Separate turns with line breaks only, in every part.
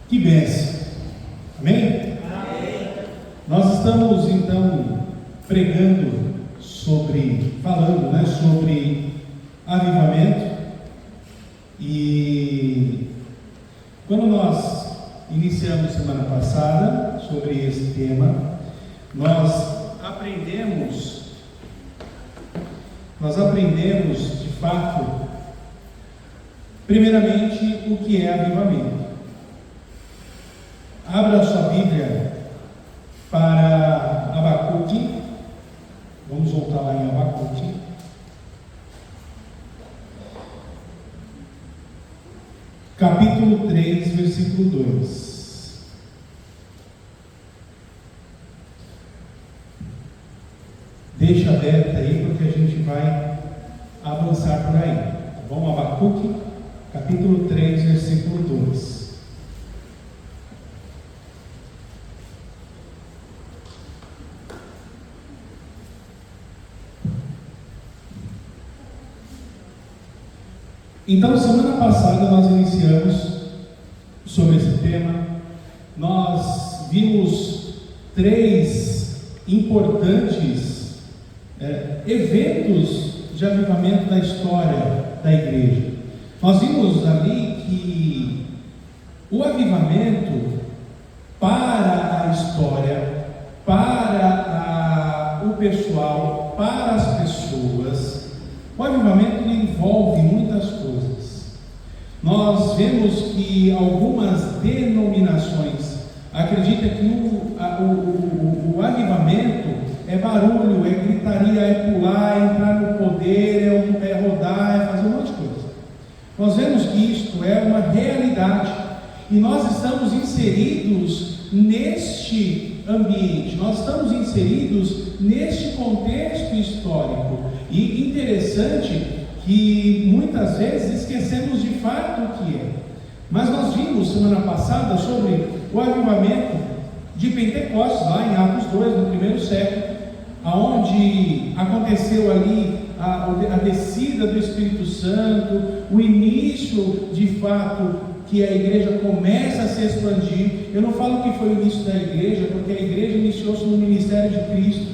Que bênção! Amém?
Amém.
Nós estamos então falando sobre avivamento. E quando nós iniciamos semana passada sobre esse tema, nós aprendemos de fato, primeiramente, o que é avivamento. Abra a sua Bíblia para Abacuque. Vamos voltar lá em Abacuque. Capítulo 3, versículo 2. Deixa aberta aí, porque a gente vai avançar por aí. Tá bom? Abacuque, capítulo 3, versículo 2. Então, semana passada nós iniciamos sobre esse tema. Nós vimos 3 importantes eventos de avivamento da história da igreja. Nós vimos ali que o avivamento para a história, para o pessoal, para as pessoas, o avivamento envolve muitas coisas. Nós vemos que algumas denominações acreditam que o avivamento é barulho, é gritaria, é pular, é entrar no poder, é rodar, é fazer um monte de coisa. Nós vemos que isto é uma realidade e nós estamos inseridos neste ambiente, nós estamos inseridos neste contexto histórico. E interessante que muitas vezes esquecemos de fato o que é. Mas nós vimos semana passada sobre o avivamento de Pentecostes, lá em Atos 2, no primeiro século, aonde aconteceu ali a descida do Espírito Santo, o início de fato que a igreja começa a se expandir. Eu não falo que foi o início da igreja, porque a igreja iniciou-se no ministério de Cristo.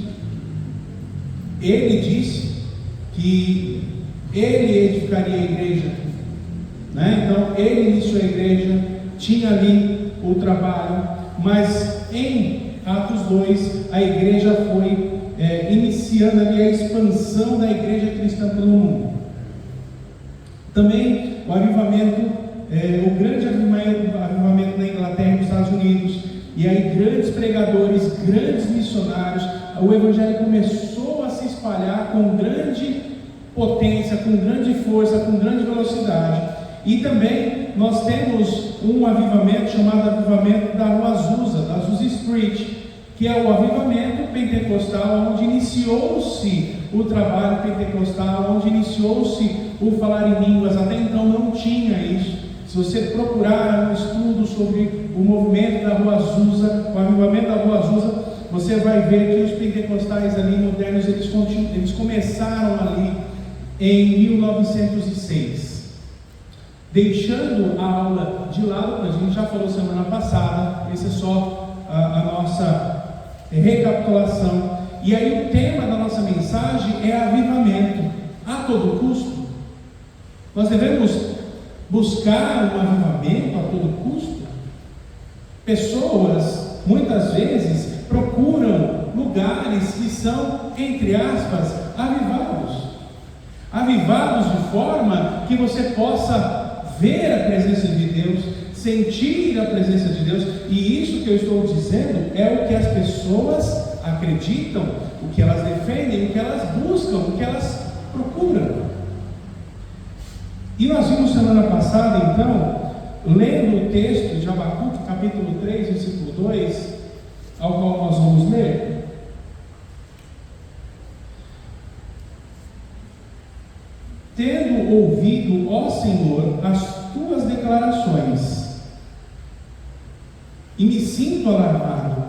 Ele disse que ele edificaria a igreja, né? Então ele iniciou a igreja, tinha ali o trabalho, mas em Atos 2 a igreja foi iniciando ali a expansão da igreja cristã pelo mundo. Também o avivamento, o grande avivamento na Inglaterra e nos Estados Unidos, e aí grandes pregadores, grandes missionários, o evangelho começou a se espalhar com grande potência, com grande força, com grande velocidade. E também nós temos um avivamento chamado avivamento da Rua Azusa, da Azusa Street, que é o avivamento pentecostal, onde iniciou-se o trabalho pentecostal, onde iniciou-se o falar em línguas. Até então não tinha isso. Se você procurar um estudo sobre o movimento da Rua Azusa, o avivamento da Rua Azusa, você vai ver que os pentecostais ali modernos, eles começaram ali em 1906. Deixando a aula de lado, a gente já falou semana passada, esse é só a nossa recapitulação. E aí o tema da nossa mensagem é avivamento a todo custo. Nós devemos buscar um avivamento a todo custo. Pessoas muitas vezes procuram lugares que são, entre aspas, avivados de forma que você possa ver a presença de Deus, sentir a presença de Deus. E isso que eu estou dizendo é o que as pessoas acreditam, o que elas defendem, o que elas buscam, o que elas procuram. E nós vimos semana passada, então, lendo o texto de Abacuque, capítulo 3, versículo 2, ao qual nós vamos ler. Tendo ouvido, ó Senhor, as tuas declarações, e me sinto alarmado,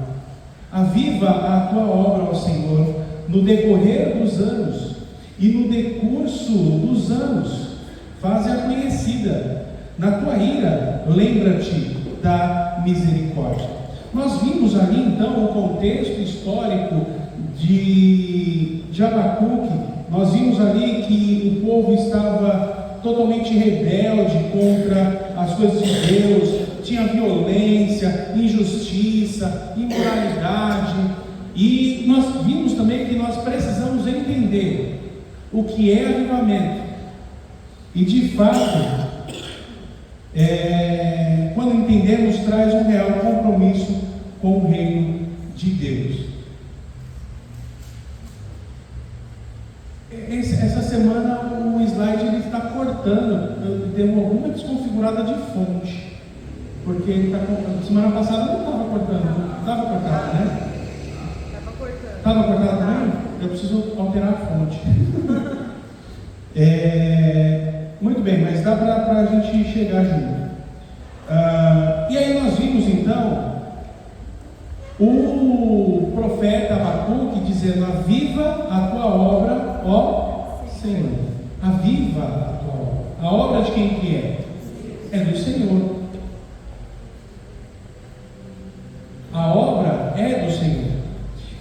aviva a tua obra, ó Senhor, no decorrer dos anos, e no decurso dos anos, faze-a conhecida. Na tua ira, lembra-te da misericórdia. Nós vimos ali então o contexto histórico de Abacuque. Nós vimos ali que o povo estava totalmente rebelde contra as coisas de Deus, tinha violência, injustiça, imoralidade, e nós vimos também que nós precisamos entender o que é avivamento, e de fato, quando entendemos, traz um real compromisso com o reino de Deus. Essa semana o slide ele está cortando, deu alguma desconfigurada de fonte, porque ele está cortando. Semana passada não estava cortando, estava cortado, né? Estava cortado também? Eu preciso alterar a fonte. Muito bem, mas dá para a gente chegar junto. E aí nós vimos então o profeta Abacuque dizendo: aviva a tua obra, ó Senhor. Aviva a tua obra. A obra de quem que é? É do Senhor. A obra é do Senhor.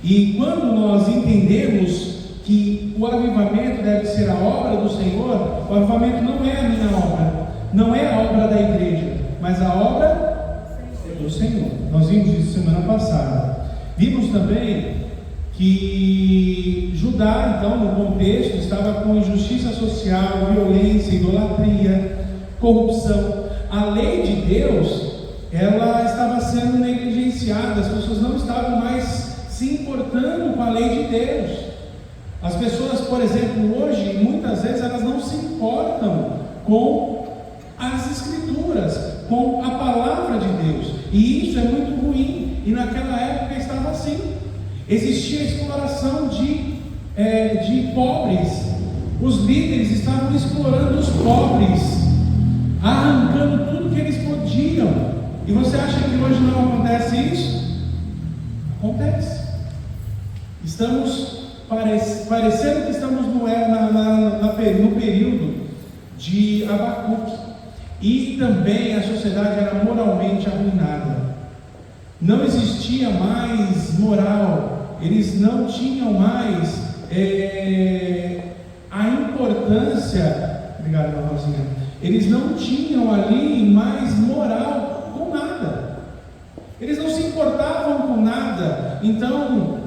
E quando nós entendemos que o avivamento deve ser a obra do Senhor, o avivamento não é a minha obra, não é a obra da igreja, mas a obra do Senhor. Nós vimos isso semana passada. Vimos também que Judá, então, no contexto, estava com injustiça social, violência, idolatria, corrupção. A lei de Deus, ela estava sendo negligenciada, as pessoas não estavam mais se importando com a lei de Deus. As pessoas, por exemplo, hoje, muitas vezes, elas não se importam com as Escrituras, com a palavra de Deus, e isso é muito ruim. E naquela época estava assim. Existia exploração de pobres. Os líderes estavam explorando os pobres, arrancando tudo que eles podiam. E você acha que hoje não acontece isso? Acontece. Estamos parecendo que estamos no período de Abacuque. E também a sociedade era moralmente arruinada. Não existia mais moral. Eles não tinham mais a importância. Obrigado, minha Rosinha. Eles não tinham ali mais moral com nada. Eles não se importavam com nada. Então,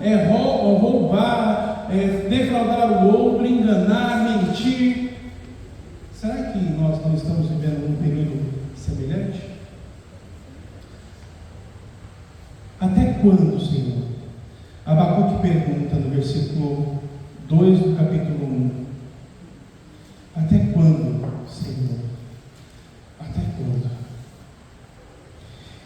roubar, defraudar o outro, enganar, mentir. Será que nós não estamos vivendo um período semelhante? Até quando, Senhor? Abacuque pergunta no versículo 2 do capítulo 1. Até quando, Senhor? Até quando?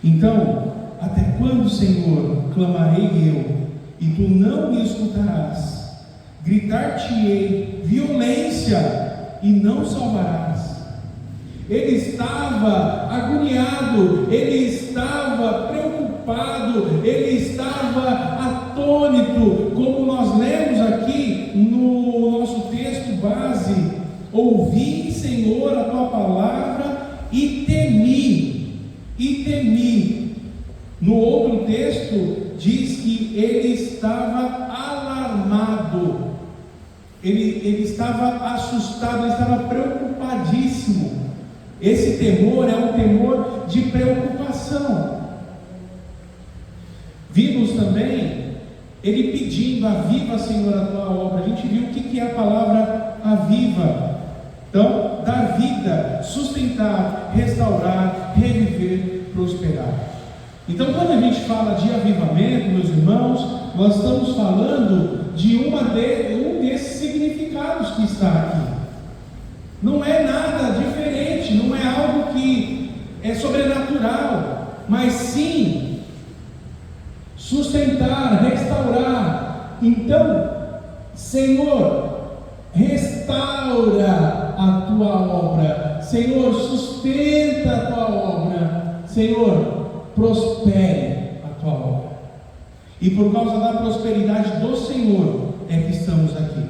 Então, até quando, Senhor, clamarei eu, e tu não me escutarás? Gritar-te-ei violência, e não salvarás. Ele estava agoniado, ele estava preocupado, ele estava atônito, como nós lemos aqui no nosso texto base: ouvi, Senhor, a tua palavra e temi, e temi. No outro texto diz que ele estava alarmado, ele estava assustado, ele estava preocupadíssimo. Esse temor é um temor de preocupação. Vimos também ele pedindo: aviva, Senhor, a tua obra. A gente viu o que é a palavra aviva. Então, dar vida, sustentar, restaurar, reviver, prosperar. Então, quando a gente fala de avivamento, meus irmãos, nós estamos falando de um desses significados que está aqui. Não é nada diferente, não é algo que é sobrenatural, mas sim sustentar, restaurar. Então, Senhor, restaura a tua obra. Senhor, sustenta a tua obra. Senhor, prospere a tua obra. E por causa da prosperidade do Senhor é que estamos aqui.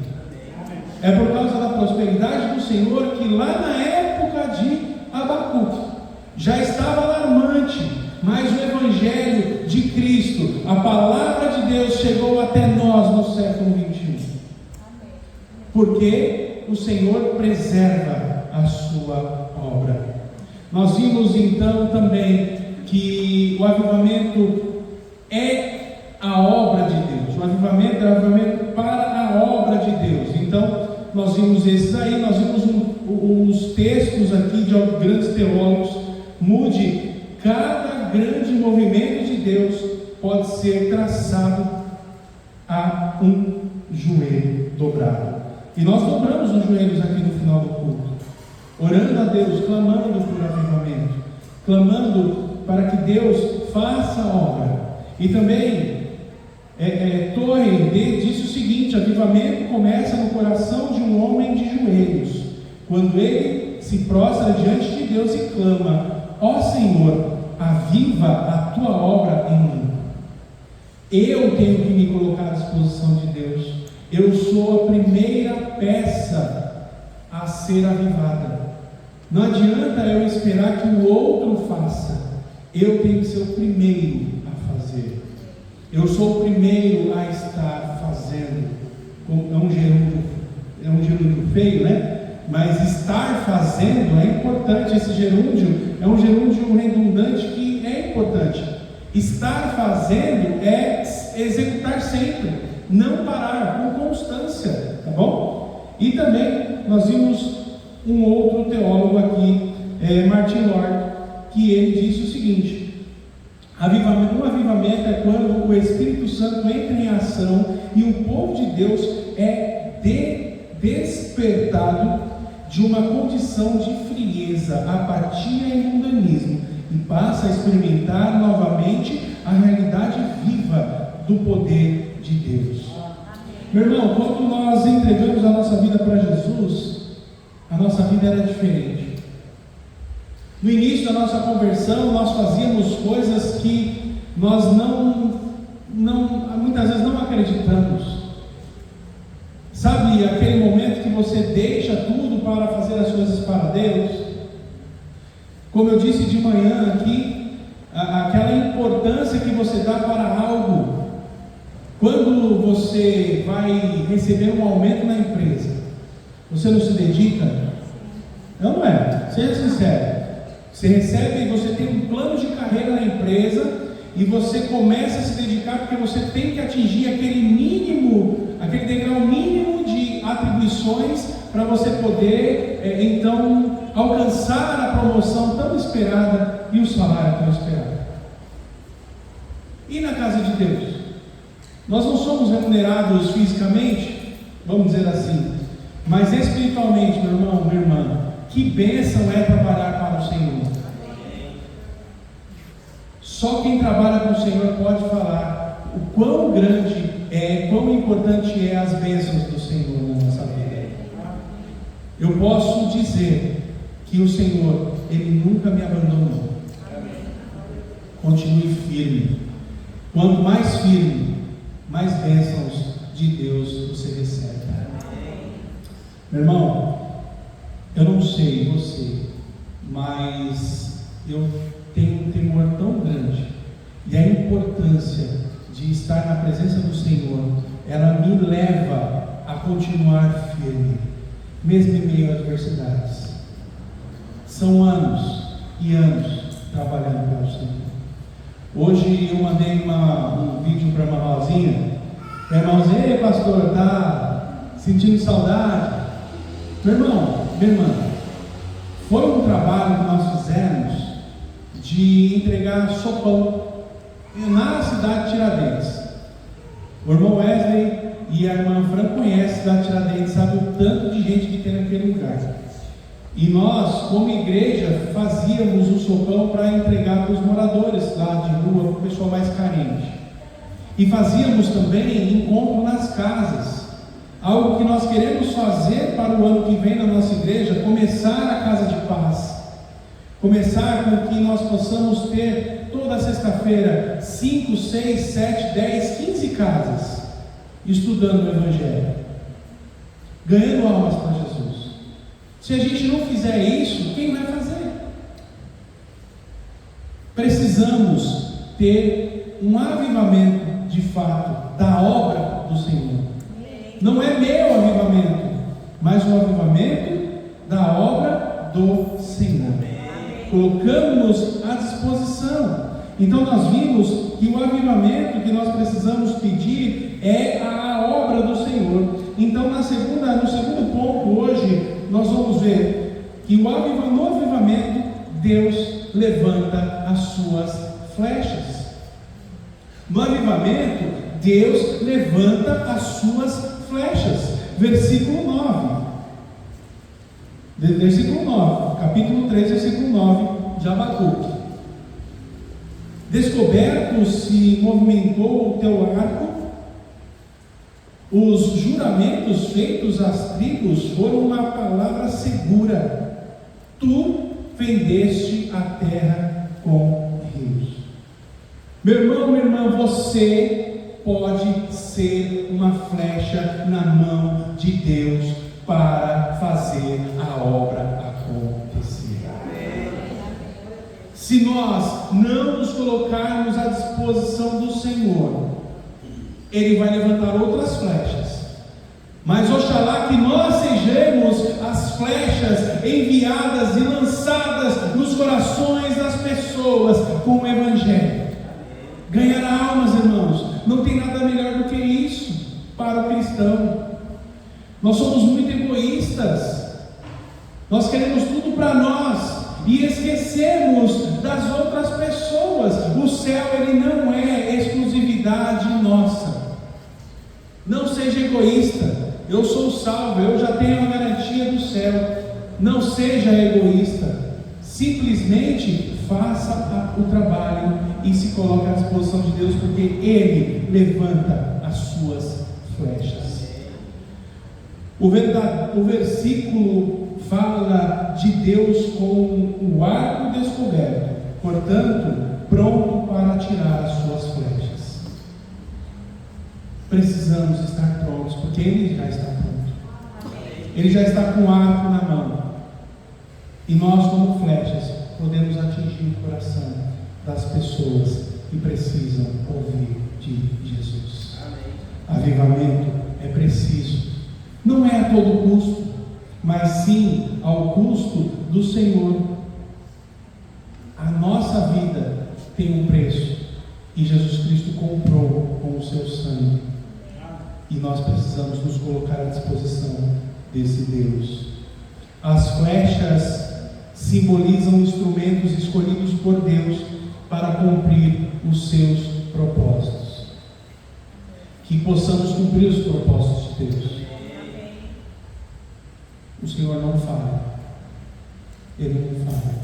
É por causa da prosperidade do Senhor que lá na época de Abacuque já estava alarmante, mas o século XXI. Porque o Senhor preserva a sua obra. Nós vimos então também que o avivamento é a obra de Deus. O avivamento é o avivamento para a obra de Deus. Então, nós vimos esses aí, nós vimos os textos aqui de grandes teólogos. Mude, cada grande movimento de Deus pode ser traçado a um joelho dobrado. E nós dobramos os joelhos aqui no final do culto, orando a Deus, clamando por avivamento, clamando para que Deus faça a obra. E também Torre disse o seguinte: avivamento começa no coração de um homem de joelhos, quando ele se prostra diante de Deus e clama: ó Senhor, aviva a tua obra em mim. Eu tenho que me colocar à disposição de Deus. Eu sou a primeira peça a ser avivada. Não adianta eu esperar que o outro faça. Eu tenho que ser o primeiro a fazer. Eu sou o primeiro a estar fazendo. É um gerúndio feio, né? Mas estar fazendo é importante. Esse gerúndio é um gerúndio redundante que é importante. Estar fazendo é executar sempre, não parar, com constância, tá bom? E também nós vimos um outro teólogo aqui, Martin Lord, que ele disse o seguinte: um avivamento é quando o Espírito Santo entra em ação e o povo de Deus é despertado de uma condição de frieza, apatia e mundanismo, e passa a experimentar novamente a realidade viva do poder de Deus. Meu irmão, quando nós entregamos a nossa vida para Jesus, a nossa vida era diferente. No início da nossa conversão, nós fazíamos coisas que nós muitas vezes não acreditamos. Sabe aquele momento que você deixa tudo para fazer as coisas para Deus? Como eu disse de manhã aqui, aquela importância que você dá para algo. Quando você vai receber um aumento na empresa, você não se dedica? Não é? Seja sincero. Você recebe, você tem um plano de carreira na empresa e você começa a se dedicar porque você tem que atingir aquele degrau mínimo de atribuições para você poder então alcançar a promoção tão esperada e o salário tão esperado. E na casa de Deus? Nós não somos remunerados fisicamente, vamos dizer assim, mas espiritualmente, meu irmão, minha irmã, que bênção é trabalhar para o Senhor. Só quem trabalha com o Senhor pode falar o quão grande quão importante é as bênçãos do Senhor na nossa vida. Eu posso dizer que o Senhor, Ele nunca me abandonou. Continue firme. Quanto mais firme, mais bênçãos de Deus você recebe. Meu irmão, eu não sei você, mas eu tenho um temor tão grande, e a importância de estar na presença do Senhor, ela me leva a continuar firme, mesmo em meio a adversidades. São anos e anos trabalhando para o Senhor. Hoje eu mandei um vídeo para a irmãzinha. A irmãzinha: ei pastor, está sentindo saudade? Meu irmão, minha irmã, foi um trabalho que nós fizemos de entregar sopão na cidade de Tiradentes. O irmão Wesley e a irmã Fran conhecem a cidade de Tiradentes, sabe o tanto de gente que tem naquele lugar. E nós, como igreja, fazíamos o sopão para entregar para os moradores lá de rua, para o pessoal mais carente. E fazíamos também encontro nas casas. Algo que nós queremos fazer para o ano que vem na nossa igreja: começar a casa de paz. Começar com que nós possamos ter toda sexta-feira 5, 6, 7, 10, 15 casas estudando o Evangelho, ganhando almas para Jesus. Se a gente não fizer isso, quem vai fazer? Precisamos ter um avivamento de fato da obra do Senhor. Não é meu avivamento, mas o avivamento da obra do Senhor. Colocamos-nos à disposição. Então nós vimos que o avivamento que nós precisamos pedir é a obra do Senhor. Então no segundo ponto hoje, nós vamos ver que no avivamento Deus levanta as suas flechas. No avivamento, Deus levanta as suas flechas. Versículo 9. Versículo 9, capítulo 3, versículo 9 de Abacuque. Descoberto se movimentou o teu arco, os juramentos feitos às tribos foram uma palavra segura. Tu fendeste a terra com rios. Meu irmão, minha irmã, você pode ser uma flecha na mão de Deus para fazer a obra acontecer. Se nós não nos colocarmos à disposição do Senhor, Ele vai levantar outras flechas. Mas oxalá que nós sejamos as flechas enviadas e lançadas nos corações das pessoas com o Evangelho. Ganhar almas, irmãos, não tem nada melhor do que isso para o cristão. Nós somos muito egoístas. Nós queremos tudo para nós e esquecemos das outras pessoas. O céu, ele não é exclusividade nossa. Não seja egoísta. Eu sou salvo, eu já tenho a garantia do céu. Não seja egoísta. Simplesmente faça o trabalho e se coloque à disposição de Deus, porque Ele levanta as suas flechas. O versículo fala de Deus com o arco descoberto, portanto, pronto para atirar as suas flechas. Precisamos estar prontos, porque Ele já está pronto. Ele já está com o arco na mão. E nós, como flechas, podemos atingir o coração das pessoas que precisam ouvir de Jesus. Avivamento é preciso. Não é a todo custo, mas sim ao custo do Senhor. A nossa vida tem um preço e Jesus Cristo comprou com o seu sangue. E nós precisamos nos colocar à disposição desse Deus. As flechas simbolizam instrumentos escolhidos por Deus para cumprir os seus propósitos. Que possamos cumprir os propósitos de Deus. O Senhor não falha. Ele não falha.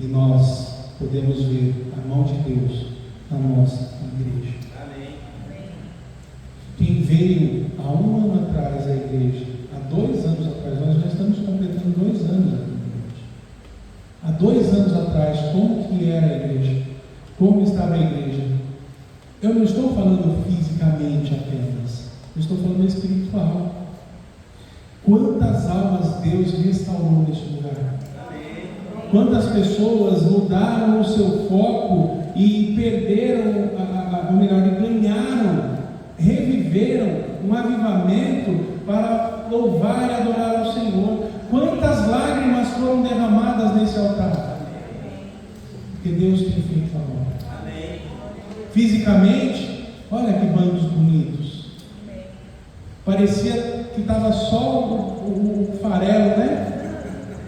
E nós podemos ver a mão de Deus na nossa igreja. Quem veio há 1 ano atrás à igreja, há 2 anos atrás, nós já estamos completando 2 anos aqui na igreja. Há 2 anos atrás, como que era a igreja? Como estava a igreja? Eu não estou falando fisicamente apenas, eu estou falando espiritual. Quantas almas Deus restaurou neste lugar? Quantas pessoas mudaram o seu foco e perderam, ou melhor, ganharam, reviveram um avivamento para louvar e adorar ao Senhor. Quantas lágrimas foram derramadas nesse altar? Porque Deus tem feito a obra. Fisicamente, olha que bandos bonitos. Parecia que estava só o farelo, né?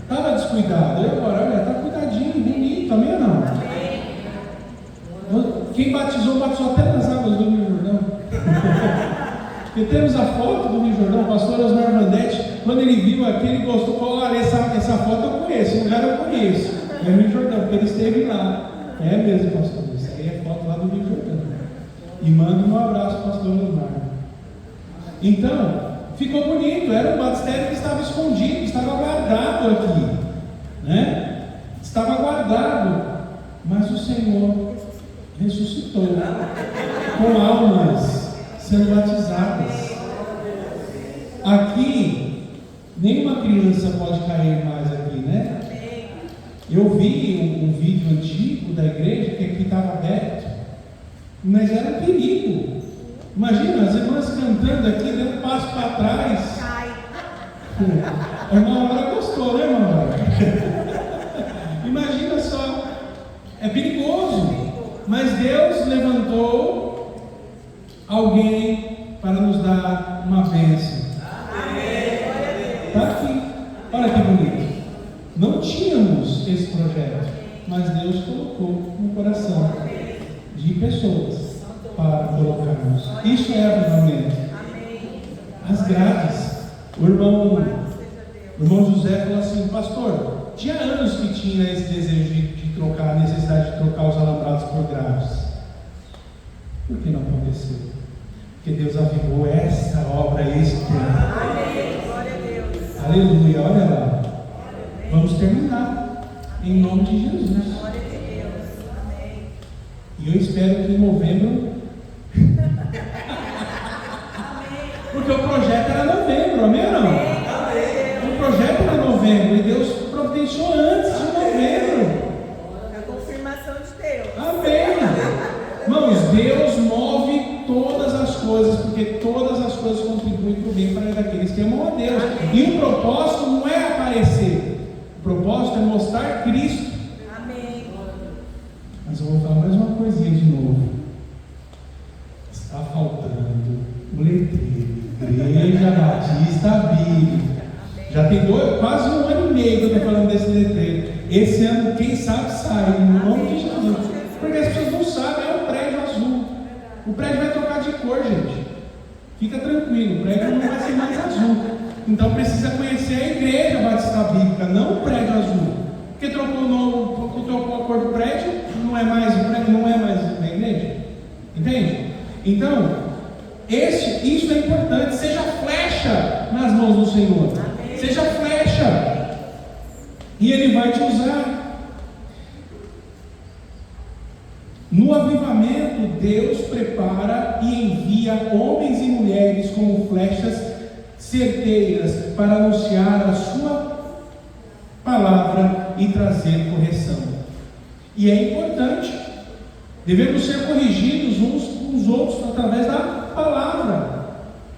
Estava descuidado. E agora, olha, está cuidadinho, bonito, amém ou não? Quem batizou até nas águas do Rio Jordão. Porque temos a foto do Rio Jordão, o pastor Osmar Vandetti, quando ele viu aqui, ele gostou, falou: olha, essa foto eu conheço, esse lugar eu conheço. É o Rio Jordão, porque ele esteve lá. É mesmo, pastor, isso aí é foto lá do Rio Jordão. E manda um abraço, pastor Osmar. Então, ficou bonito, era um batistério que estava escondido, estava guardado aqui, né? Estava guardado, mas o Senhor ressuscitou, com almas sendo batizadas. Aqui, nenhuma criança pode cair mais aqui, né? Eu vi um vídeo antigo da igreja que aqui estava aberto, mas era um perigo. Imagina as irmãs cantando aqui, dando um passo para trás. A irmã Aurora gostou, né, irmã Aurora? Imagina só, é perigoso, mas Deus levantou alguém para nos dar uma bênção. Está aqui, olha que bonito. Não tínhamos esse projeto, mas Deus colocou no coração de pessoas para colocarmos. Isso é avivamento. As grades. O irmão José falou assim: pastor, tinha anos que tinha esse desejo de trocar, a necessidade de trocar os alambrados por grades. Por que não aconteceu? Porque Deus avivou essa obra, esse tempo. Aleluia, olha lá. Vamos terminar em nome de Jesus. E eu espero que em novembro. Porque o projeto era novembro, amém ou não? O projeto era novembro e Deus providenciou antes de novembro.
A confirmação de Deus.
Amém. Irmãos, Deus move todas as coisas, porque todas as coisas contribuem para o bem para aqueles que amam a Deus. E o propósito não é aparecer, o propósito é mostrar Cristo.
Amém.
Mas eu vou falar mais uma coisinha de novo. Está faltando um letreiro, Igreja Batista Bíblica. Já tem quase um ano e meio que eu estou falando desse letreiro. Esse ano, quem sabe, sai, no nome de Jesus. Porque as pessoas não sabem, é um prédio azul. O prédio vai trocar de cor, gente. Fica tranquilo, o prédio não vai ser mais azul. Então precisa conhecer a Igreja Batista Bíblica, não o prédio azul. Porque trocou a cor do prédio, não é mais o prédio, não é mais a igreja. Entende? Então, isso é importante. Seja flecha nas mãos do Senhor. Seja flecha. E Ele vai te usar. No avivamento, Deus prepara e envia homens e mulheres como flechas certeiras para anunciar a sua palavra e trazer correção. E é importante. Devemos ser corrigidos uns com os outros através da palavra.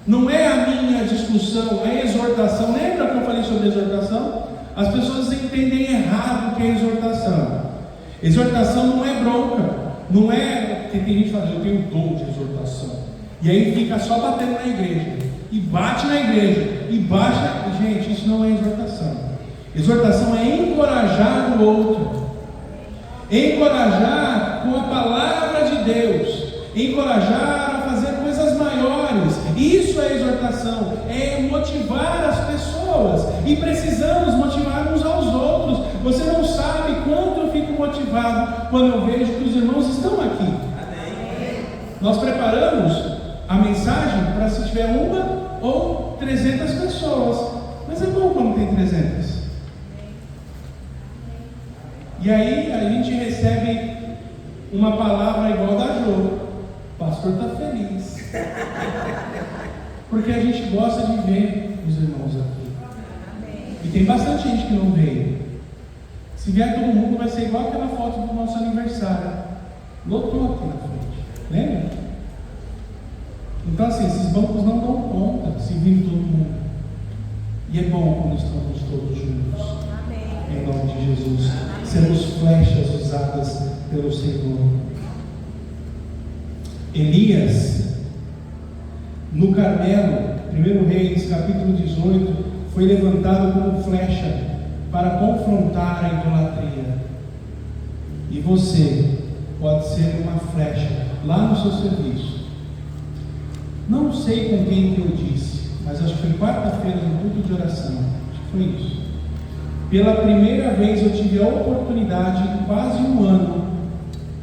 Não é a minha discussão, é a exortação. Lembra que eu falei sobre exortação? As pessoas entendem errado o que é exortação. Exortação não é bronca. Não é que tem gente que fala, eu tenho dom de exortação. E aí fica só batendo na igreja. E bate na igreja. E bate na... Gente, isso não é exortação. Exortação é encorajar o outro. Encorajar com a palavra de Deus. Encorajar a fazer coisas maiores. Isso é exortação. É motivar as pessoas. E precisamos motivar uns aos outros. Você não sabe quanto eu fico motivado quando eu vejo que os irmãos estão aqui. Amém. Nós preparamos a mensagem para se tiver uma ou 300 pessoas. Mas é bom quando tem 300. E aí a gente recebe uma palavra igual da Jo. O pastor está feliz. Porque a gente gosta de ver os irmãos aqui. E tem bastante gente que não veio. Se vier todo mundo, vai ser igual aquela foto do nosso aniversário. Lotou aqui na frente. Lembra? Então assim, esses bancos não dão conta se vir todo mundo. E é bom quando estamos todos juntos. Em nome de Jesus. Sermos flechas usadas pelo Senhor. Elias, no Carmelo, 1 Reis, capítulo 18, foi levantado como flecha para confrontar a idolatria. E você pode ser uma flecha lá no seu serviço. Não sei com quem que eu disse, mas acho que foi quarta-feira no culto de oração. Acho que foi isso. Pela primeira vez eu tive a oportunidade, em quase um ano,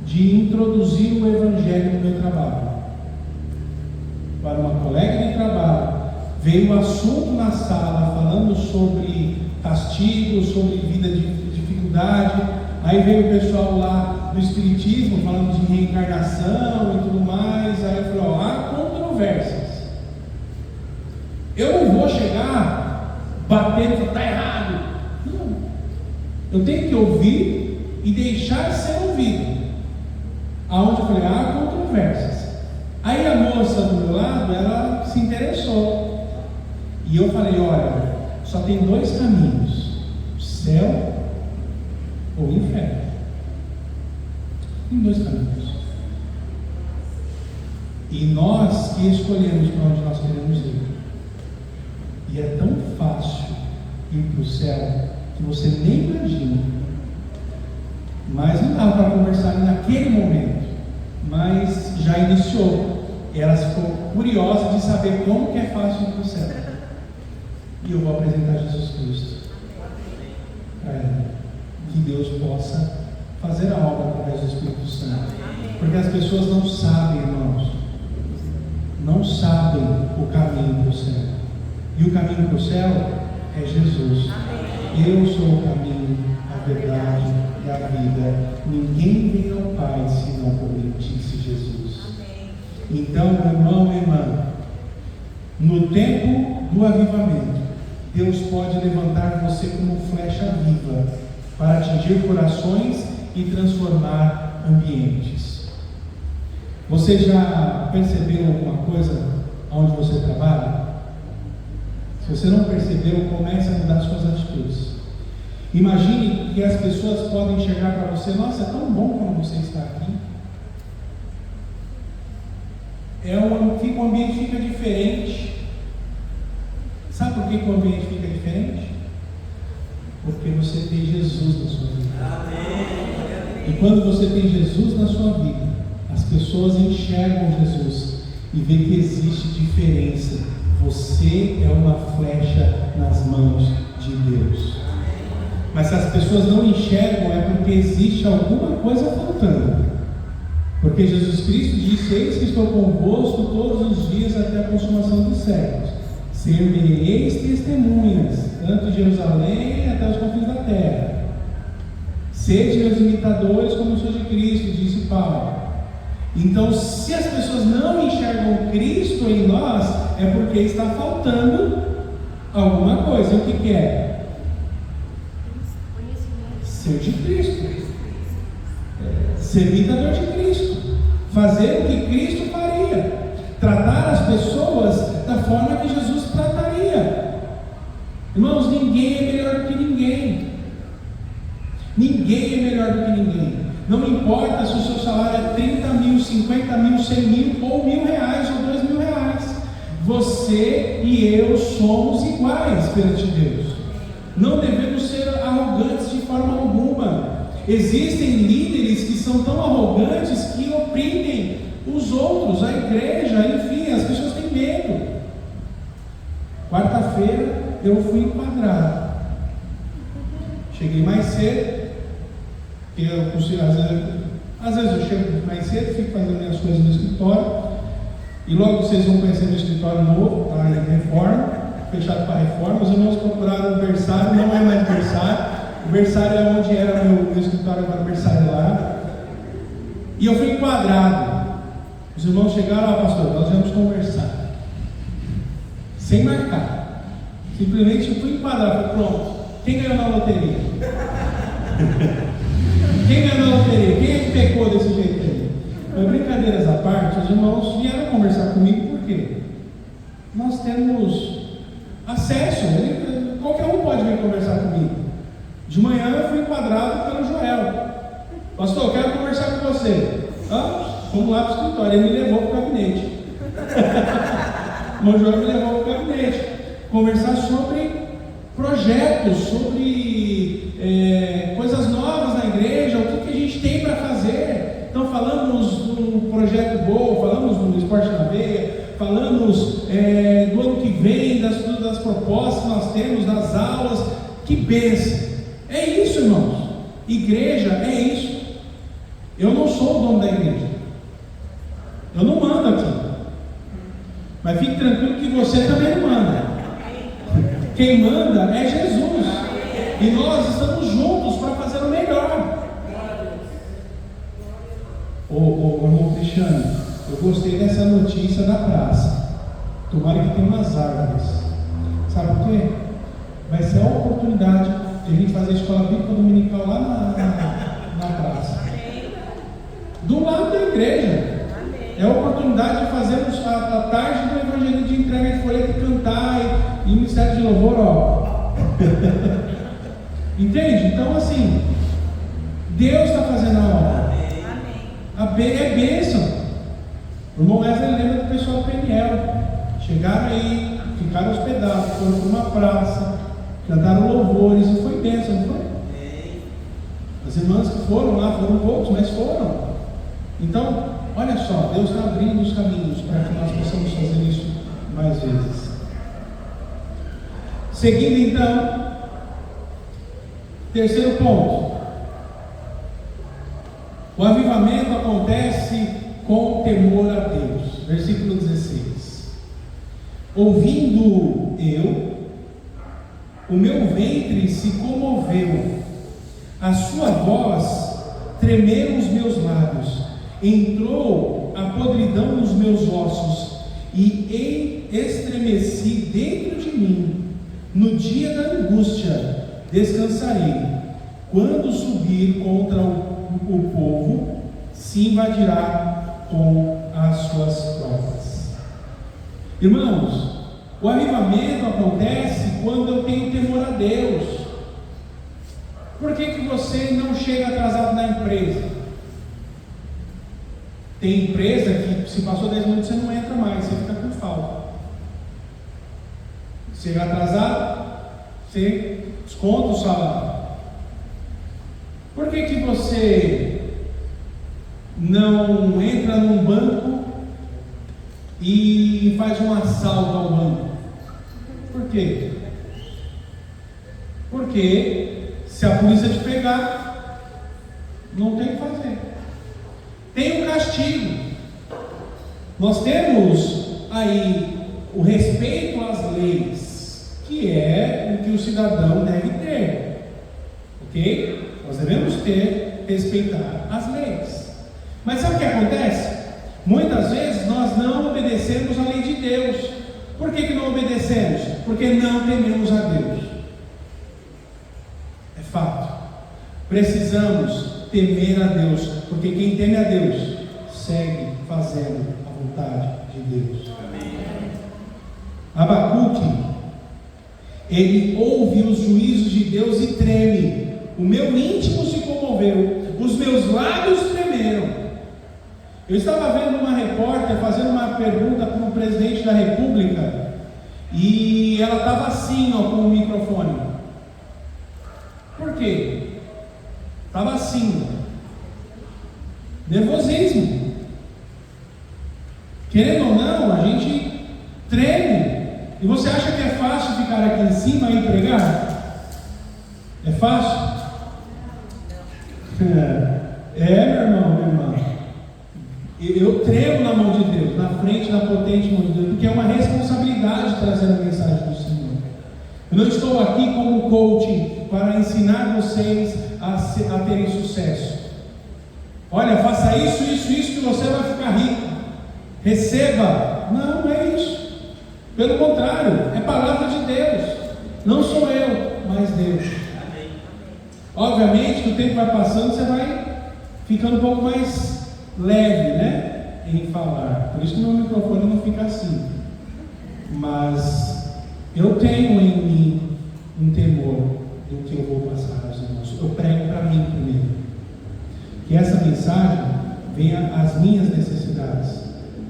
de introduzir o Evangelho no meu trabalho. Para uma colega de trabalho, veio um assunto na sala falando sobre castigo, sobre vida de dificuldade. Aí veio o pessoal lá do Espiritismo falando de reencarnação e tudo mais. Aí eu falei, ó, há controvérsias. Eu não vou chegar batendo e falar, está errado. Não. Eu tenho que ouvir e deixar ser ouvido. Aonde eu falei, há controvérsias. Aí a moça do meu lado, ela se interessou. E eu falei, olha, só tem dois caminhos: céu ou inferno. Tem dois caminhos. E nós que escolhemos para onde nós queremos ir. E é tão fácil ir para o céu que você nem imagina. Mas não dava para conversar naquele momento. Mas já iniciou. Ela ficou curiosa de saber como que é fácil ir para o céu. E eu vou apresentar Jesus Cristo para ela. Que Deus possa fazer a obra através do Espírito Santo. Porque as pessoas não sabem, irmãos. Não sabem o caminho para o céu. E o caminho para o céu é Jesus. Eu sou o caminho, a verdade e a vida. Ninguém vem ao Pai senão por mim, disse Jesus. Então, meu irmão, minha irmã, no tempo do avivamento, Deus pode levantar você como flecha viva para atingir corações e transformar ambientes. Você já percebeu alguma coisa onde você trabalha? Se você não percebeu, comece a mudar suas atitudes. Imagine que as pessoas podem chegar para você: nossa, é tão bom quando você está aqui. O ambiente fica diferente. Sabe por que o ambiente fica diferente? Porque você tem Jesus na sua vida. E quando você tem Jesus na sua vida, as pessoas enxergam Jesus e veem que existe diferença. Você é uma flecha nas mãos de Deus. Mas se as pessoas não enxergam, é porque existe alguma coisa faltando. Porque Jesus Cristo disse: eis que estou convosco todos os dias até a consumação dos séculos. Ser-me-eis testemunhas, tanto de Jerusalém até os confins da terra. Sede meus imitadores como eu sou de Cristo, disse Paulo. Então, se as pessoas não enxergam Cristo em nós, é porque está faltando alguma coisa. O que é? Ser de Cristo. Ser imitador de Cristo. Fazer o que Cristo faria. Tratar as pessoas da forma que Jesus trataria. Irmãos, ninguém é melhor do que ninguém. Ninguém é melhor do que ninguém. Não importa se o seu salário é 30 mil, 50 mil, 100 mil, ou R$1.000, ou R$2.000. Você e eu somos iguais perante Deus. Não devemos ser arrogantes de forma alguma. Existem líderes que são tão arrogantes que oprimem os outros, a igreja, enfim, as pessoas têm medo. Quarta-feira eu fui enquadrado. Cheguei mais cedo. Às vezes eu chego mais cedo, fico fazendo minhas coisas no escritório, e logo vocês vão conhecer meu escritório novo, está em reforma, fechado para reforma. Os irmãos procuraram o berçário, não é mais berçário. O berçário é onde era meu escritório, agora o berçário lá. E eu fui enquadrado. Os irmãos chegaram: pastor, nós vamos conversar. Sem marcar. Simplesmente eu fui enquadrado. Falei: pronto, quem ganhou na loteria? Quem ganhou na loteria? Quem é que pecou desse jeito aí? Mas, brincadeiras à parte, os irmãos vieram conversar comigo. Por quê? Nós temos acesso. Qualquer um pode vir conversar comigo. De manhã eu fui enquadrado pelo Joel. Pastor, eu quero conversar com você. Vamos lá para o escritório. Ele me levou para o gabinete. O Joel me levou para o gabinete. Conversar sobre projetos, sobre coisas novas na igreja, o que a gente tem para fazer. Então falamos do projeto Boa, falamos do Esporte na Veia, falamos do ano que vem, das propostas que nós temos, das aulas. Que bênção! É isso, irmãos. Igreja é isso. Eu não sou o dono da igreja. Eu não mando aqui. Mas fique tranquilo que você também não manda. Quem manda é Jesus. E nós estamos juntos para fazer o melhor. Ô irmão Cristiano, eu gostei dessa notícia da praça. Tomara que tenha umas árvores. Sabe por quê? Vai ser a oportunidade de a gente fazer a escola bíblica dominical lá na praça. Do lado da igreja. É a oportunidade oportunidade de fazermos a tarde do evangelho de entrega de folheto e cantar e ministério de louvor, ó. Entende? Então, assim, Deus está fazendo a obra. É bênção. O irmão Wesley lembra do pessoal do PNL. Chegaram aí, ficaram hospedados, foram para uma praça, cantaram louvores e foi bênção, não foi? As irmãs que foram lá, foram poucos, mas foram. Então, olha só, Deus está abrindo os caminhos para que nós possamos fazer isso mais vezes. Seguindo então, terceiro ponto. O avivamento acontece com temor a Deus. Versículo 16. Ouvindo eu, o meu ventre se comoveu, a sua voz tremeram os meus lábios, entrou a podridão nos meus ossos, e estremeci dentro de mim. No dia da angústia descansarei. Quando subir contra o povo, se invadirá com as suas provas. Irmãos, o avivamento acontece quando eu tenho temor a Deus. Por que você não chega atrasado na empresa? Tem empresa que se passou 10 minutos você não entra mais, você fica com falta. Chega atrasado, você desconta o salário. Por que você não entra num banco e faz um assalto ao banco? Por quê? Porque se a polícia te pegar, não tem o que fazer. Tem um castigo. Nós temos aí o respeito às leis, que é o que o cidadão deve ter. Ok? Nós devemos respeitar as leis. Mas sabe o que acontece? Muitas vezes nós não obedecemos a lei de Deus. Por que não obedecemos? Porque não tememos a Deus. É fato. Precisamos temer a Deus, porque quem teme a Deus segue fazendo a vontade de Deus. Amém. Abacuque, ele ouve os juízos de Deus e treme. O meu íntimo se comoveu, os meus lábios tremeram. Eu estava vendo uma repórter fazendo uma pergunta para o presidente da República, e ela estava assim, ó, com o microfone. Por quê? Estava assim, nervosismo. Querendo ou não, a gente treme. E você acha que é fácil ficar aqui em cima e pregar? É fácil? Meu irmão, minha irmã. Eu tremo na mão de Deus, na frente da potente mão de Deus, porque é uma responsabilidade trazer a mensagem do Senhor. Eu não estou aqui como coach para ensinar vocês a terem sucesso. Olha, faça isso, que você vai ficar rico. Receba. Não é isso. Pelo contrário, é palavra de Deus. Não sou eu, mas Deus. Amém. Obviamente que o tempo vai passando, você vai ficando um pouco mais leve, né? Em falar. Por isso que meu microfone não fica assim. Mas eu tenho em mim um temor do que eu vou passar aos irmãos. Eu prego para mim primeiro. Que essa mensagem venha às minhas necessidades.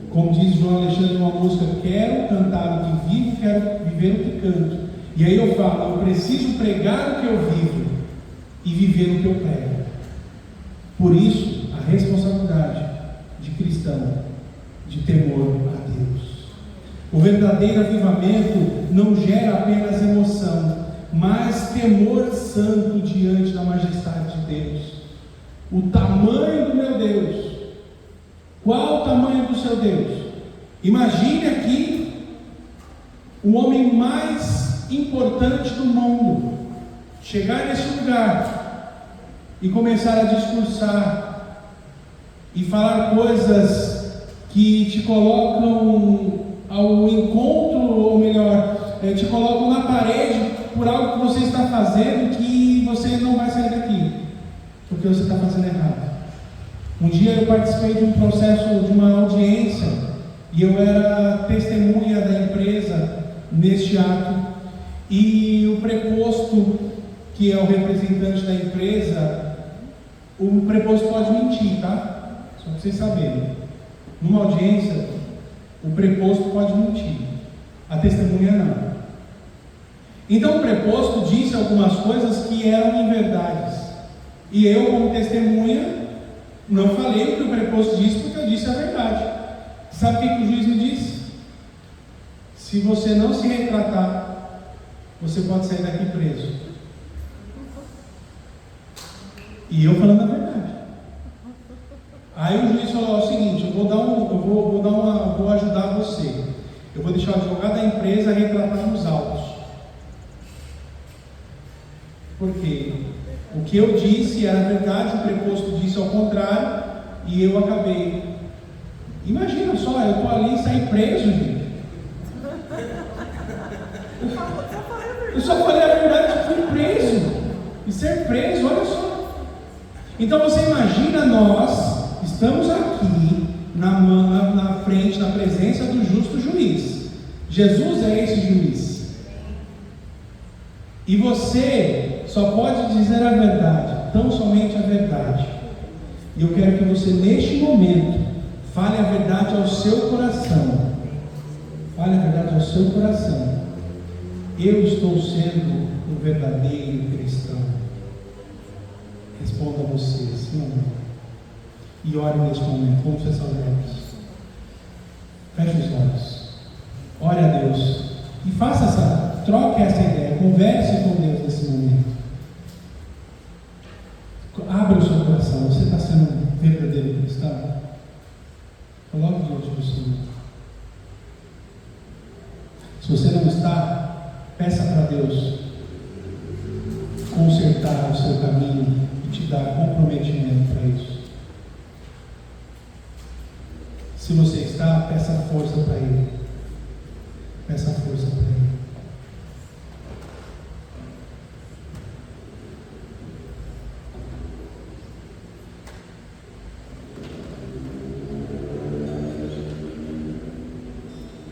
Como diz João Alexandre numa música, quero cantar o que vivo, quero viver o que canto. E aí eu falo, eu preciso pregar o que eu vivo e viver o que eu prego. Por isso, a responsabilidade de cristão, de temor a Deus. O verdadeiro avivamento não gera apenas emoção, mas temor santo diante da majestade de Deus. O tamanho do meu Deus. Qual o tamanho do seu Deus? Imagine aqui o homem mais importante do mundo chegar nesse lugar e começar a discursar e falar coisas que te colocam ao encontro, ou melhor, te colocam na parede por algo que você está fazendo, que você não vai sair daqui porque você está fazendo errado. Um dia eu participei de um processo, de uma audiência, e eu era testemunha da empresa neste ato, e o preposto, que é o representante da empresa, o preposto pode mentir, tá? Só para vocês saberem. Numa audiência, o preposto pode mentir, a testemunha não. Então o preposto disse algumas coisas que eram inverdades, e eu, como testemunha, não falei o que o preposto disse, porque eu disse a verdade. Sabe o que o juiz me disse? Se você não se retratar, você pode sair daqui preso. E eu falando a verdade. Aí o juiz falou o seguinte: eu vou ajudar você. Eu vou deixar o advogado da empresa retratar nos autos. Porque o que eu disse era verdade, o preposto disse ao contrário, e eu acabei. Imagina só, eu estou ali e saí preso, gente. Eu só falei a verdade, fui preso. E ser preso, olha só. Então você imagina, nós estamos aqui na frente, na presença do justo juiz. Jesus é esse juiz. E você só pode dizer a verdade, tão somente a verdade. E eu quero que você, neste momento, fale a verdade ao seu coração. Fale a verdade ao seu coração. Eu estou sendo um verdadeiro cristão. Responda a você, sim ou não? E ore neste momento. Vamos fechar os olhos. Feche os olhos. Ore a Deus. E troque essa ideia. Converse com Deus nesse momento. Abra o seu coração. Você está sendo um verdadeiro cristão? Coloque diante do Senhor. Se você não está, peça para Deus consertar o seu caminho e te dar comprometimento para isso. Se você está, peça força para Ele. Peça força para Ele.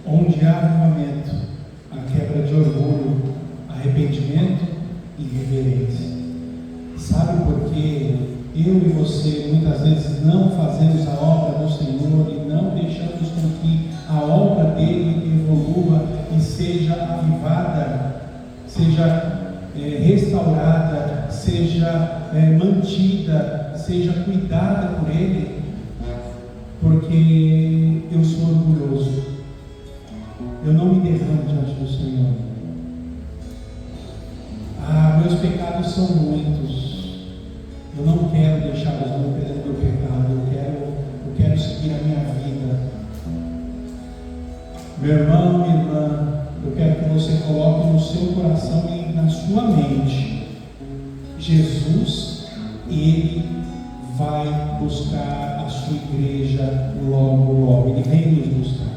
Onde há avivamento, a quebra de orgulho, arrependimento e reverência. Sabe por que eu e você muitas vezes não fazemos a obra do Senhor e não deixamos com que a obra dele evolua e seja avivada, seja restaurada, seja mantida, seja cuidada por ele? Porque eu sou orgulhoso. Eu não me derramo diante do Senhor. Meus pecados são muitos. Eu não quero deixar o meu pecado. Eu quero seguir a minha vida. Meu irmão, minha irmã, eu quero que você coloque no seu coração e na sua mente: Jesus, Ele vai buscar a sua igreja logo, logo. Ele vem nos buscar.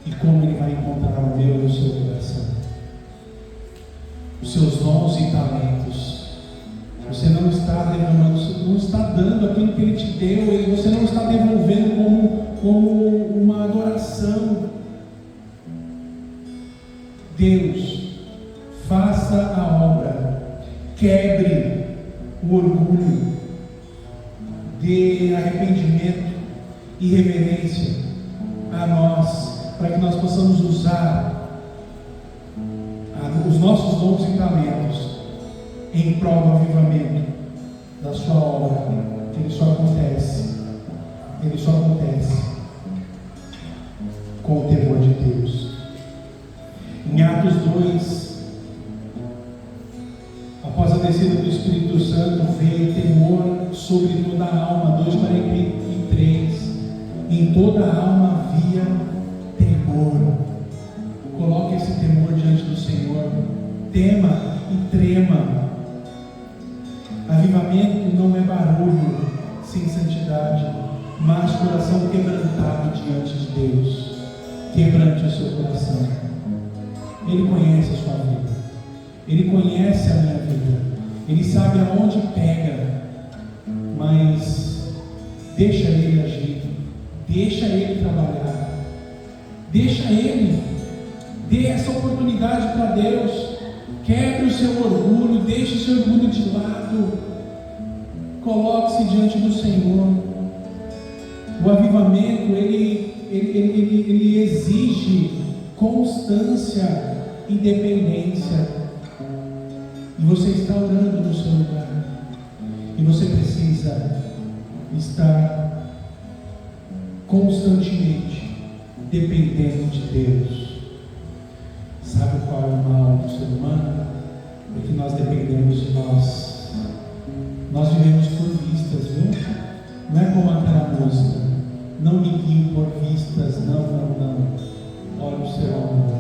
E como Ele vai encontrar o meu e o seu coração? Os seus dons e talentos. Você não está derramando, você não está dando aquilo que Ele te deu, e você não está devolvendo como uma adoração. Deus, faça a obra, quebre o orgulho, dê arrependimento e reverência a nós, para que nós possamos usar os nossos dons e talentos em prol do avivamento da sua obra. Ele só acontece com o temor de Deus. Em Atos 2, após a descida do Espírito Santo, veio temor sobre toda a alma. 2:43. Em toda a alma havia temor. Coloque esse temor diante do Senhor. Tema e trema. Avivamento não é barulho sem santidade, mas coração quebrantado diante de Deus. Quebrante o seu coração. Ele conhece a sua vida. Ele conhece a minha vida. Ele sabe aonde pega. Mas Deixa Ele agir, deixa Ele trabalhar, deixa Ele, dê essa oportunidade para Deus. Quebre o seu orgulho, deixe o seu orgulho de lado, coloque-se diante do Senhor. O avivamento, ele exige constância e dependência. E você está orando no seu lugar, e você precisa estar constantemente dependendo de Deus. Sabe qual é o mal do ser humano? É que nós dependemos de nós. Nós vivemos por vistas, viu? Não é como aquela música: não me guio por vistas, não. Olha o ser humano.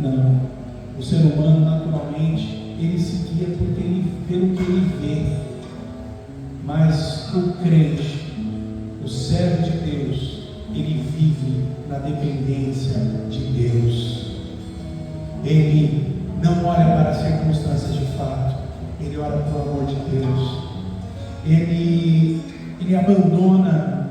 Não. O ser humano, naturalmente, ele se guia pelo que ele vê. Mas o crente, o servo de Deus, ele vive na dependência de Deus. Ele não olha para as circunstâncias de fato, ele olha para o amor de Deus. Ele abandona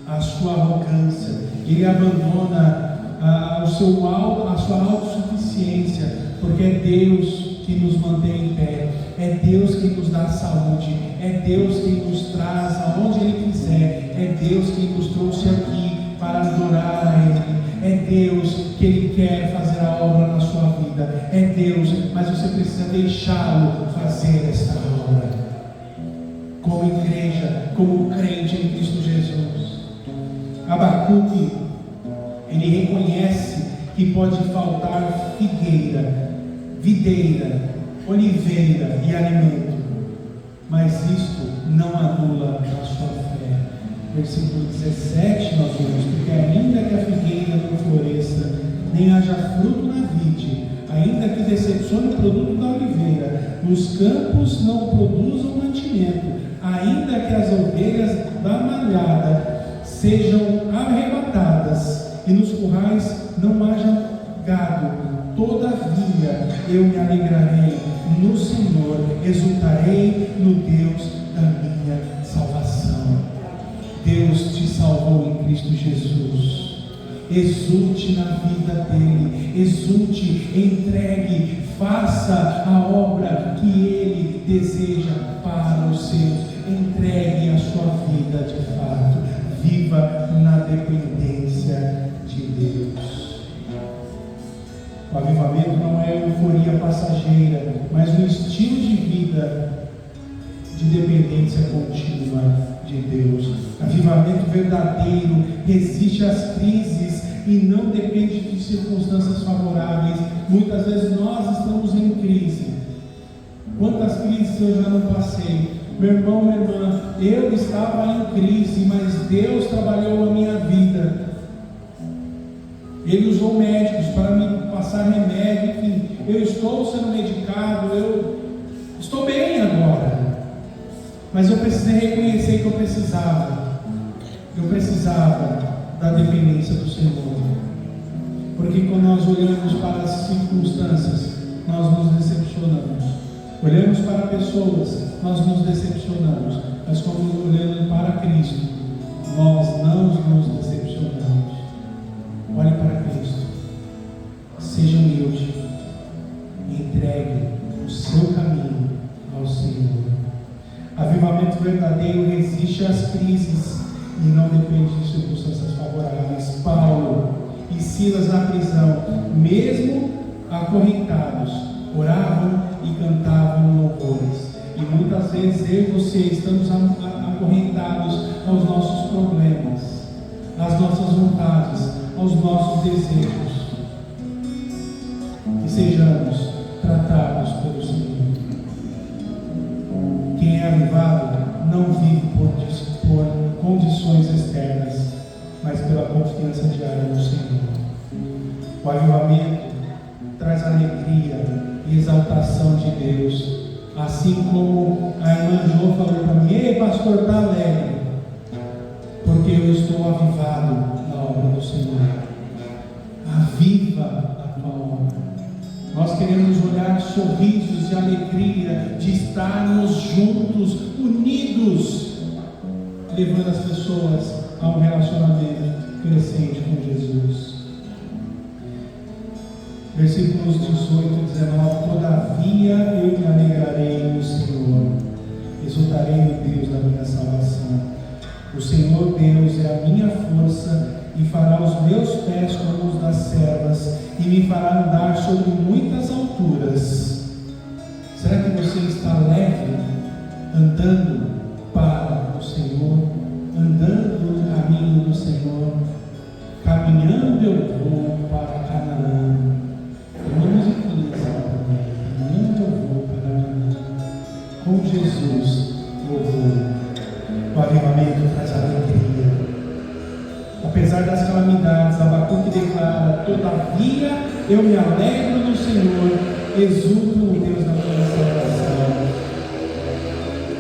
a sua arrogância, ele abandona a sua autossuficiência, porque é Deus que nos mantém em pé, é Deus que nos dá saúde, é Deus que nos traz aonde Ele quiser, é Deus que nos trouxe aqui para adorar a Ele. É Deus que Ele quer fazer a obra na sua vida. É Deus, mas você precisa deixá-lo fazer esta obra. Como igreja, como crente em Cristo Jesus. Abacuque, ele reconhece que pode faltar figueira, videira, oliveira e alimento, mas isto não anula a sua fé. Versículo 17 nós vemos: porque ainda que a figueira não floresça, nem haja fruto na vide, ainda que decepcione o produto da oliveira, os campos não produzam mantimento, ainda que as ovelhas da malhada sejam arrebatadas e nos currais não haja gado, todavia eu me alegrarei no Senhor, exultarei no Deus da minha salvação. Deus te salvou em Cristo Jesus. Exulte na vida dele, exulte, entregue, faça a obra que ele deseja para os seus. Entregue a sua vida de fato, viva na dependência de Deus. O avivamento não é euforia passageira, mas um estilo de vida de dependência contínua de Deus. Avivamento verdadeiro resiste às crises e não depende de circunstâncias favoráveis. Muitas vezes nós estamos em crise. Quantas crises eu já não passei? Meu irmão, minha irmã, eu estava em crise, mas Deus trabalhou a minha vida. Ele usou médicos para me passar remédio, enfim, eu estou sendo medicado, eu estou bem agora. Mas eu precisei reconhecer que eu precisava da dependência do Senhor. Porque quando nós olhamos para as circunstâncias, nós nos decepcionamos. Olhamos para pessoas, nós nos decepcionamos. Mas quando olhamos para Cristo, nós não nos decepcionamos. Olhe para Cristo. Seja humilde. Entregue o seu caminho ao Senhor. Avivamento verdadeiro resiste às crises e não depende de circunstâncias favoráveis. Paulo e Silas na prisão, mesmo acorrentados, oravam e cantavam louvores. E muitas vezes eu e você estamos acorrentados aos nossos problemas, às nossas vontades, aos nossos desejos. Que sejamos tratados pelo Senhor. Quem é avivado não vive por condições externas, mas pela confiança diária no Senhor. O avivamento traz alegria e exaltação de Deus, assim como a irmã Jo falou para mim: ei pastor, está alegre, porque eu estou avivado na obra do Senhor. Aviva a tua obra. Nós queremos olhar sorrisos e alegria de estarmos juntos, unidos, levando as pessoas a um relacionamento crescente com Jesus. Versículos 18 e 19: todavia eu me alegrarei no Senhor, exultarei no Deus da minha salvação. O Senhor Deus é a minha força e fará os meus pés como os das servas e me fará andar sobre muitas alturas. Será que você está leve, andando para o Senhor, andando no caminho do Senhor? Caminhando eu vou para Canaã. Tem uma musiquinha também. Caminhando eu vou para Canaã. Com Jesus eu vou. O avivamento traz alegria. Apesar das calamidades, Abacuque declara: todavia eu me alegro no Senhor, exulto no Deus da minha salvação.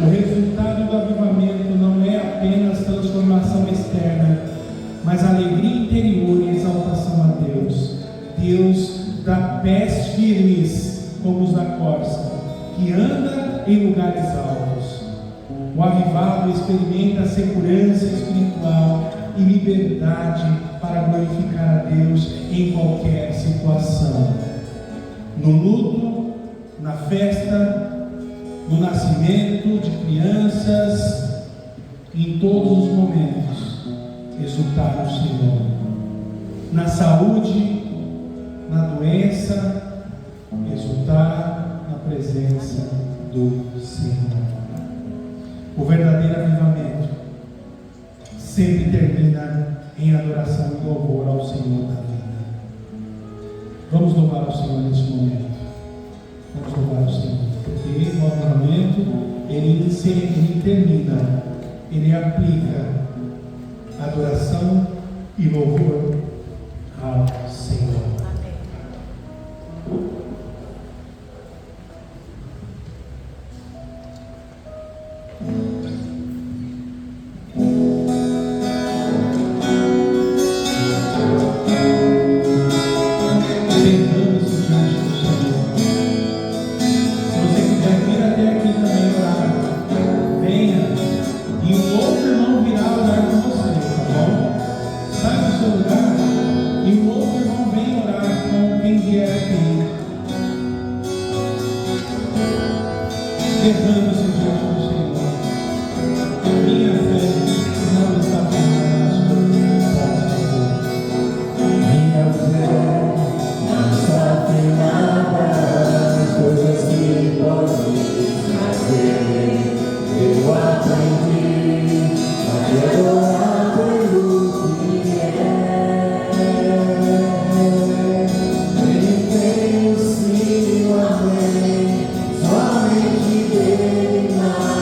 O resultado do avivamento não é apenas transformação externa, mas alegria interior e exaltação a Deus. Deus dá pés firmes como os da corça, que anda em lugares altos. O avivado experimenta segurança espiritual e liberdade para glorificar a Deus em qualquer situação. No luto, na festa, no nascimento de crianças, em todos os momentos, exultar no Senhor. Na saúde, na doença, exultar na presença do Senhor. O verdadeiro avivamento sempre termina em adoração e louvor ao Senhor da vida. Vamos louvar ao Senhor neste momento. Vamos louvar ao Senhor, porque o avivamento ele termina, ele aplica adoração e louvor ao Senhor.
Somente dele mais.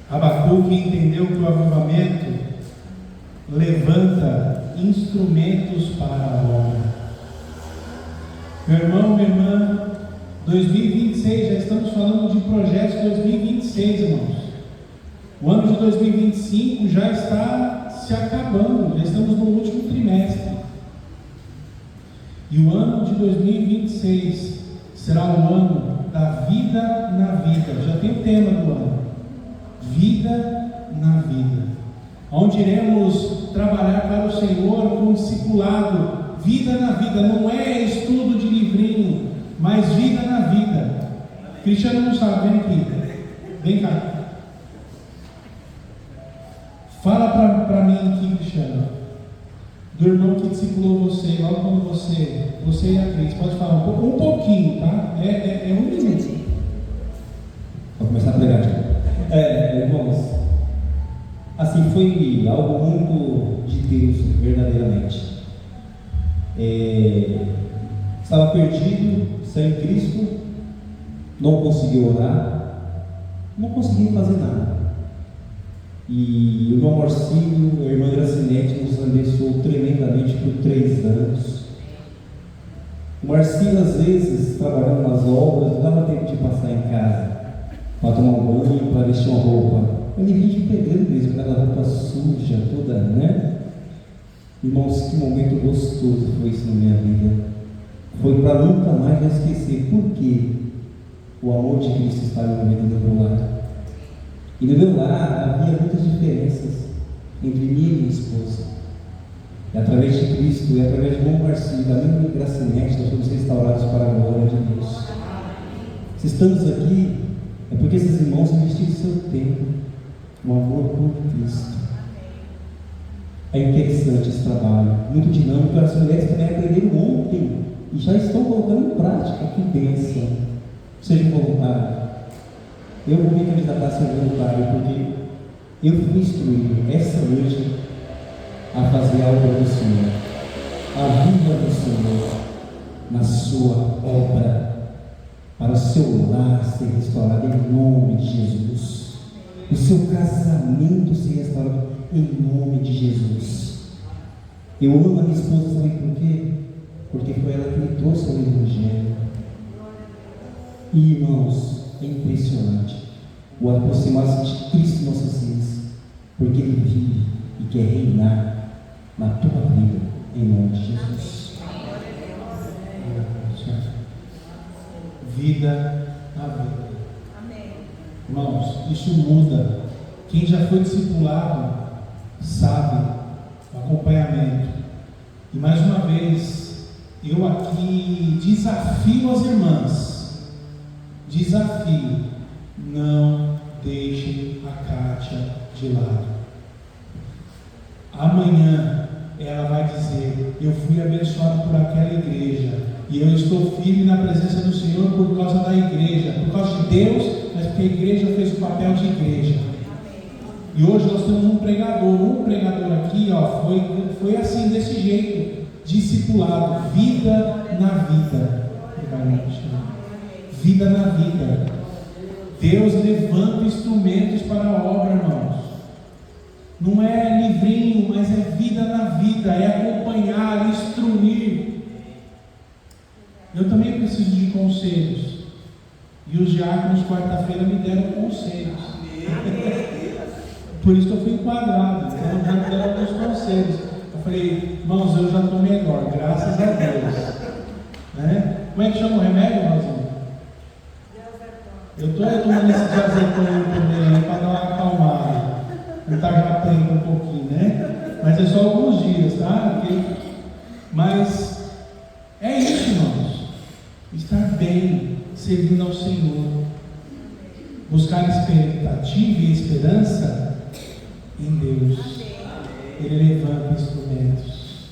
Abacuque entendeu que o avivamento levanta instrumentos para a obra. Meu irmão, minha irmã, 2026, já estamos falando de projetos 2026, irmãos. O ano de 2025 já está se acabando, já estamos no último trimestre. E o ano de 2026 será o ano da vida na vida. Já tem o tema do ano: vida na vida, onde iremos trabalhar para o Senhor com discipulado. Vida na vida, não é estudo de livrinho, mas vida na vida. Cristiano não sabe, vem aqui, vem cá. Fala para mim aqui, Cristiano, do irmão que discipulou você, logo quando você e a Cris, pode falar um pouquinho, tá? É um minuto.
Vou começar a pregar aqui. Irmãos, assim, foi algo muito de Deus, verdadeiramente. Estava perdido, sem Cristo, não conseguia orar, não conseguia fazer nada. E o irmão Marcinho, a irmã Gracinete nos abençoou tremendamente por 3 anos. O Marcinho, às vezes, trabalhando nas obras, não dava tempo de passar em casa para tomar um banho, para vestir uma roupa. Ele vinha de pedreiro mesmo, aquela roupa suja, toda, né? Irmãos, que momento gostoso foi isso na minha vida. Foi para nunca mais não esquecer. Por quê? O amor de Cristo estava envolvido do meu lado. E no meu lar havia muitas diferenças entre mim e minha esposa. E através de Cristo e através de irmão Marcinho, da minha Gracinete, nós fomos restaurados para a glória de Deus. Se estamos aqui, é porque esses irmãos investiram seu tempo, no amor por Cristo. É interessante esse trabalho, muito dinâmico. As mulheres também aprenderam ontem e já estão colocando em prática. Que bênção! Seja um voluntário. Eu vou me candidatar a ser voluntário porque eu fui instruído essa noite a fazer a obra do Senhor, a vida do Senhor na sua obra, para o seu lar ser restaurado em nome de Jesus, o seu casamento ser restaurado em nome de Jesus. Eu amo a minha esposa, sabe por quê? Porque foi ela que me trouxe ao Evangelho. E irmãos, é impressionante o aproximar-se de Cristo em nossas vidas, porque Ele vive e quer reinar na tua vida, em nome de Jesus.
Vida na vida.
Amém.
Irmãos, isso muda. Quem já foi discipulado sabe o acompanhamento. E mais uma vez, eu aqui desafio as irmãs. Desafio: não deixem a Kátia de lado. Amanhã ela vai dizer: eu fui abençoado por aquela igreja e eu estou firme na presença do Senhor por causa da igreja, por causa de Deus, mas porque a igreja fez o papel de igreja. E hoje nós temos um pregador aqui, ó, foi assim, desse jeito, discipulado, vida na vida. Vida na vida. Deus levanta instrumentos para a obra, irmãos. Não é livrinho, mas é vida na vida, é acompanhar, instruir. Eu também preciso de conselhos. E os diáconos, quarta-feira, me deram conselhos. Por isso que eu fui enquadrado. Então já me deram alguns conselhos. Eu falei, irmãos, eu já estou melhor, graças a Deus. Né? Como é que chama o remédio, irmãozinho? Eu estou tomando esse diazepam também para dar uma acalmada. Tentar já aprender um pouquinho, né? Mas é só alguns dias, tá? Mas é isso, irmãos. Estar bem, servindo ao Senhor. Buscar expectativa e esperança em Deus. Ele levanta instrumentos.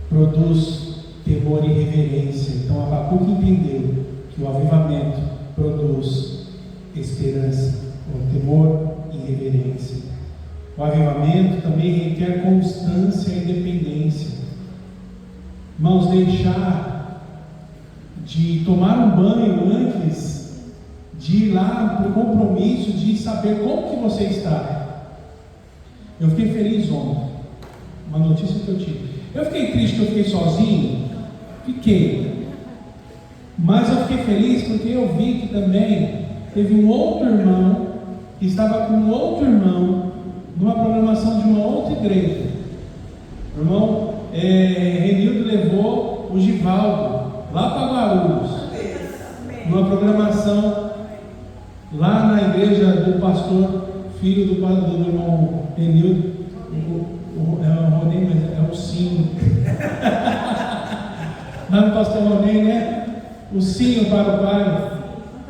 Produz temor e reverência. Então Abacuque entendeu que o avivamento produz esperança, o temor e reverência. O avivamento também requer constância e dependência. Irmãos, deixar de tomar um banho antes de ir lá para o compromisso de saber como que você está. Eu fiquei feliz ontem, uma notícia que eu tive. Eu fiquei triste que eu fiquei sozinho? Fiquei. Mas eu fiquei feliz porque eu vi que também teve um outro irmão que estava com um outro irmão numa programação de uma outra igreja. O irmão Renildo levou o Givaldo lá para Guarulhos, numa programação lá na igreja do pastor, filho do irmão Renildo, o Ronei, mas é o Sim. Lá no pastor Ronei, né? O Sim para o pai,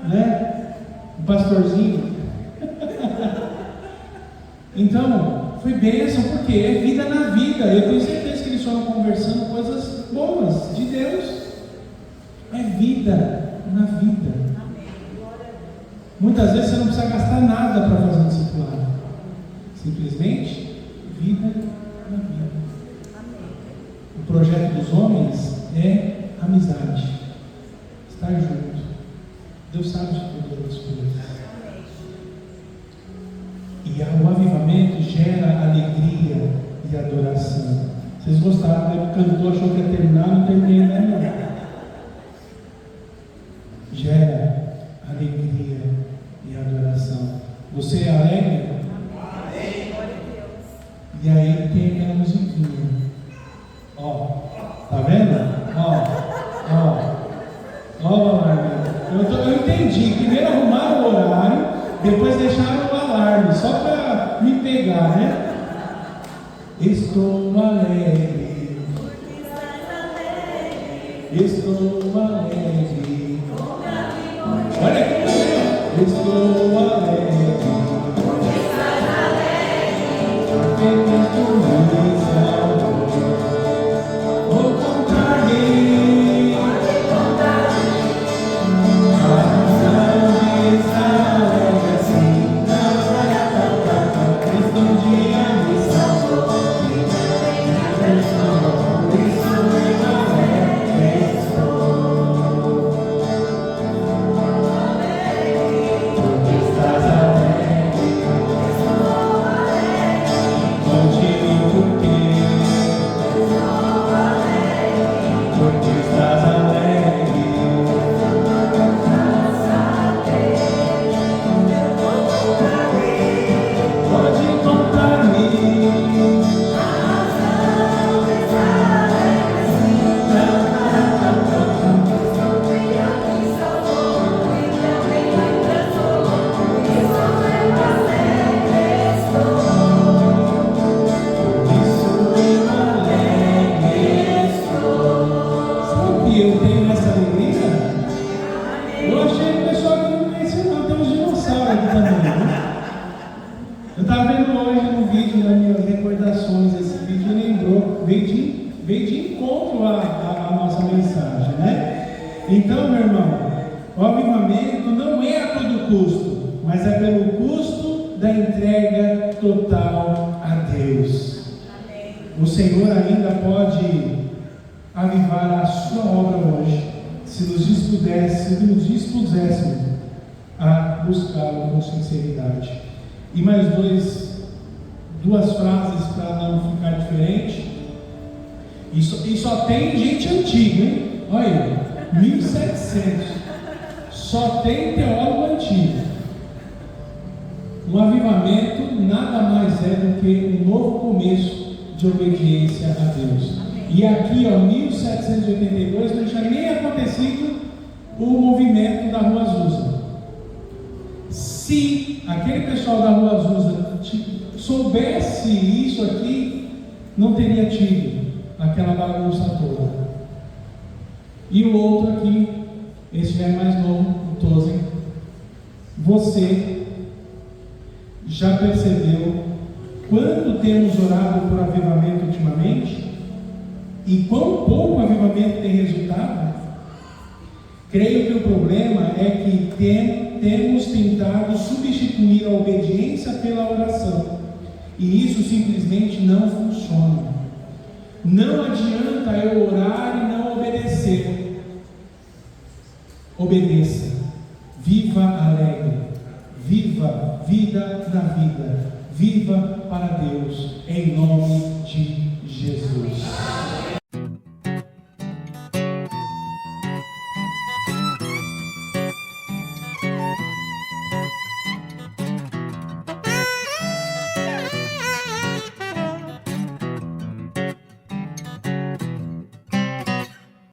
né? O pastorzinho. Então, foi bênção, porque é vida na vida. Eu tenho certeza que eles foram conversando coisas boas de Deus. É vida na vida. Muitas vezes você não precisa gastar nada para fazer um discipulado. Simplesmente, vida na vida. O projeto dos homens é amizade. Estar junto. Deus sabe de todas as coisas. E o avivamento gera alegria e adoração. Vocês gostaram, né? O cantor achou que ia terminar, não terminei ainda não. Gera alegria e adoração. Você é alegre?
Amém. Glória a Deus.
E aí tem aquela musiquinha. Ó, tá vendo? Ó, eu entendi. Primeiro arrumaram o horário, depois deixaram o alarme, só para me pegar, né? Estou alegre. Estou alegre. Olha aqui. Estou alegre. Feliz por vou contar-lhe a razão de estar alegre assim. Cristo um dia me salvou. Por isso eu alegre estou. Porque estás alegre. Conte-me por quê. Porque estás alegre. Pode contar-me isso eu alegre estou. Sabe que eu tenho essa alegria? Eu achei que o pessoal que não conhecia não, tem uns dinossauros aqui também, né? Eu estava vendo hoje no vídeo, nas minhas recordações, esse vídeo lembrou, veio de encontro à nossa mensagem, né? Então, meu irmão, o avivamento não é a todo custo, mas é pelo custo da entrega total a Deus.
Amém.
O Senhor ainda pode avivar a sua obra hoje, se nos dispuséssemos a buscá-lo com sinceridade. E mais duas frases para não ficar diferente. E só tem gente antiga, hein? Olha, 1700. Só tem teólogo antigo. Um avivamento nada mais é do que um novo começo de obediência a Deus. E aqui, 1782, não tinha nem acontecido o movimento da Rua Azusa. Se aquele pessoal da Rua Azusa soubesse isso aqui, não teria tido aquela bagunça toda. E o outro aqui, esse já é mais novo, o Tozen. Você já percebeu quanto temos orado por avivamento ultimamente? E quão pouco avivamento tem resultado? Creio que o problema é que temos tentado substituir a obediência pela oração. E isso simplesmente não funciona. Não adianta eu orar e não obedecer. Obedeça. Viva alegre. Viva vida na vida. Viva para Deus. Em nome